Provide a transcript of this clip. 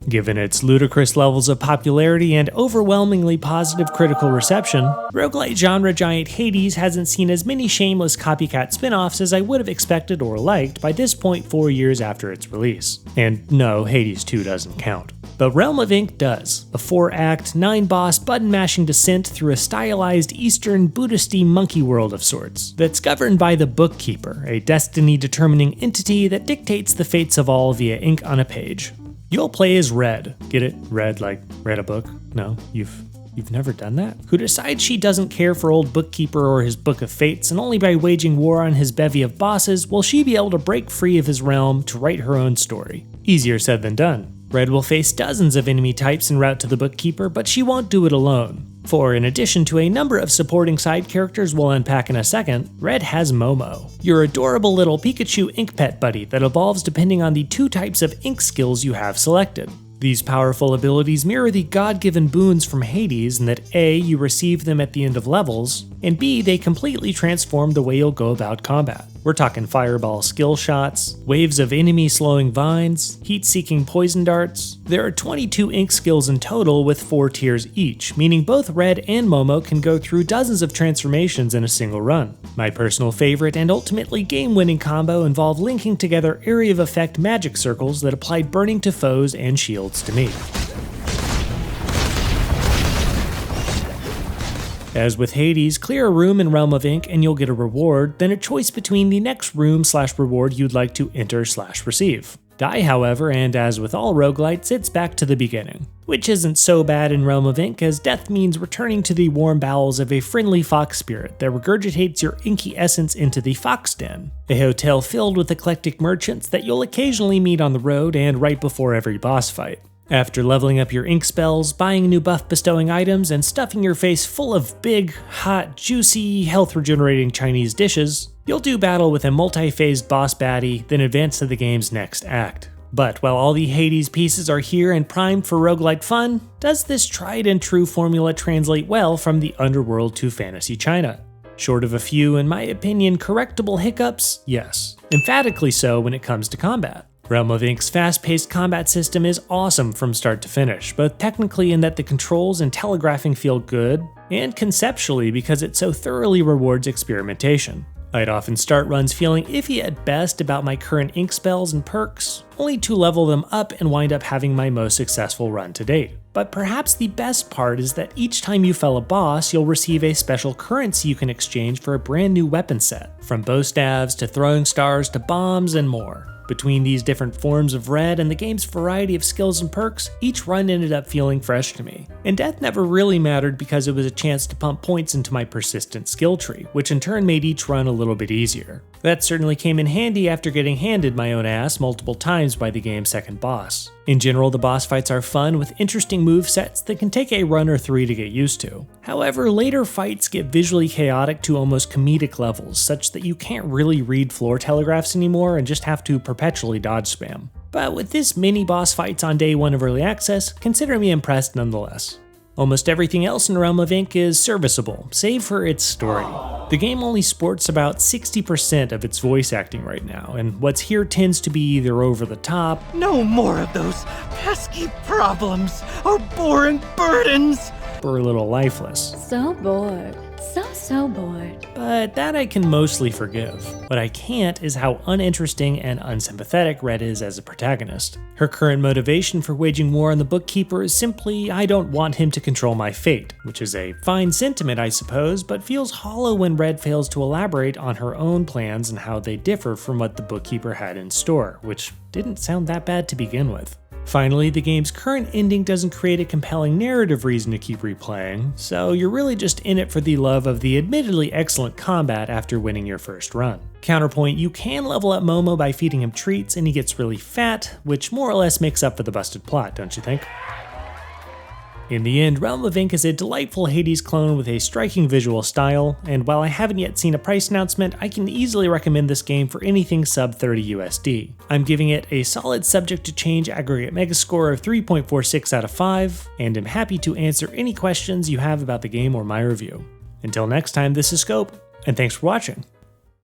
Given its ludicrous levels of popularity and overwhelmingly positive critical reception, roguelite genre giant Hades hasn't seen as many shameless copycat spin-offs as I would have expected or liked by this point 4 years after its release. And no, Hades 2 doesn't count. But Realm of Ink does, a 4-act, 9-boss button-mashing descent through a stylized Eastern Buddhist-y monkey world of sorts, that's governed by the Bookkeeper, a destiny-determining entity that dictates the fates of all via ink on a page. You'll play as Red. Get it? Red like read a book? No? You've never done that? Who decides she doesn't care for old Bookkeeper or his Book of Fates, and only by waging war on his bevy of bosses will she be able to break free of his realm to write her own story. Easier said than done. Red will face dozens of enemy types en route to the Bookkeeper, but she won't do it alone. For in addition to a number of supporting side characters we'll unpack in a second, Red has Momo, your adorable little Pikachu ink pet buddy that evolves depending on the 2 types of ink skills you have selected. These powerful abilities mirror the God-given boons from Hades in that A, you receive them at the end of levels, and B, they completely transform the way you'll go about combat. We're talking fireball skill shots, waves of enemy slowing vines, heat-seeking poison darts. There are 22 ink skills in total with 4 tiers each, meaning both Red and Momo can go through dozens of transformations in a single run. My personal favorite and ultimately game-winning combo involved linking together area of effect magic circles that applied burning to foes and shields to me. As with Hades, clear a room in Realm of Ink and you'll get a reward, then a choice between the next room/reward you'd like to enter/receive. Die, however, and as with all roguelites, it's back to the beginning. Which isn't so bad in Realm of Ink, as death means returning to the warm bowels of a friendly fox spirit that regurgitates your inky essence into the Fox Den, a hotel filled with eclectic merchants that you'll occasionally meet on the road and right before every boss fight. After leveling up your ink spells, buying new buff bestowing items, and stuffing your face full of big, hot, juicy, health regenerating Chinese dishes, you'll do battle with a multi-phased boss baddie, then advance to the game's next act. But while all the Hades pieces are here and primed for roguelite fun, does this tried and true formula translate well from the underworld to fantasy China? Short of a few, in my opinion, correctable hiccups, yes. Emphatically so when it comes to combat. Realm of Ink's fast-paced combat system is awesome from start to finish, both technically in that the controls and telegraphing feel good, and conceptually because it so thoroughly rewards experimentation. I'd often start runs feeling iffy at best about my current ink spells and perks, only to level them up and wind up having my most successful run to date. But perhaps the best part is that each time you fell a boss, you'll receive a special currency you can exchange for a brand new weapon set, from bow staves to throwing stars to bombs and more. Between these different forms of Red and the game's variety of skills and perks, each run ended up feeling fresh to me. And death never really mattered because it was a chance to pump points into my persistent skill tree, which in turn made each run a little bit easier. That certainly came in handy after getting handed my own ass multiple times by the game's second boss. In general, the boss fights are fun with interesting movesets that can take a run or 3 to get used to. However, later fights get visually chaotic to almost comedic levels, such that you can't really read floor telegraphs anymore and just have to perpetually dodge spam. But with this mini boss fights on day 1 of early access, consider me impressed nonetheless. Almost everything else in Realm of Ink is serviceable, save for its story. The game only sports about 60% of its voice acting right now, and what's here tends to be either over the top, no more of those pesky problems or boring burdens, or a little lifeless. So bored. So bored. But that I can mostly forgive. What I can't is how uninteresting and unsympathetic Red is as a protagonist. Her current motivation for waging war on the Bookkeeper is simply, I don't want him to control my fate, which is a fine sentiment I suppose, but feels hollow when Red fails to elaborate on her own plans and how they differ from what the Bookkeeper had in store, which didn't sound that bad to begin with. Finally, the game's current ending doesn't create a compelling narrative reason to keep replaying, so you're really just in it for the love of the admittedly excellent combat after winning your first run. Counterpoint, you can level up Momo by feeding him treats and he gets really fat, which more or less makes up for the busted plot, don't you think? In the end, Realm of Ink is a delightful Hades clone with a striking visual style, and while I haven't yet seen a price announcement, I can easily recommend this game for anything sub 30 USD. I'm giving it a solid subject to change aggregate megascore of 3.46 out of 5, and am happy to answer any questions you have about the game or my review. Until next time, this is Scope, and thanks for watching.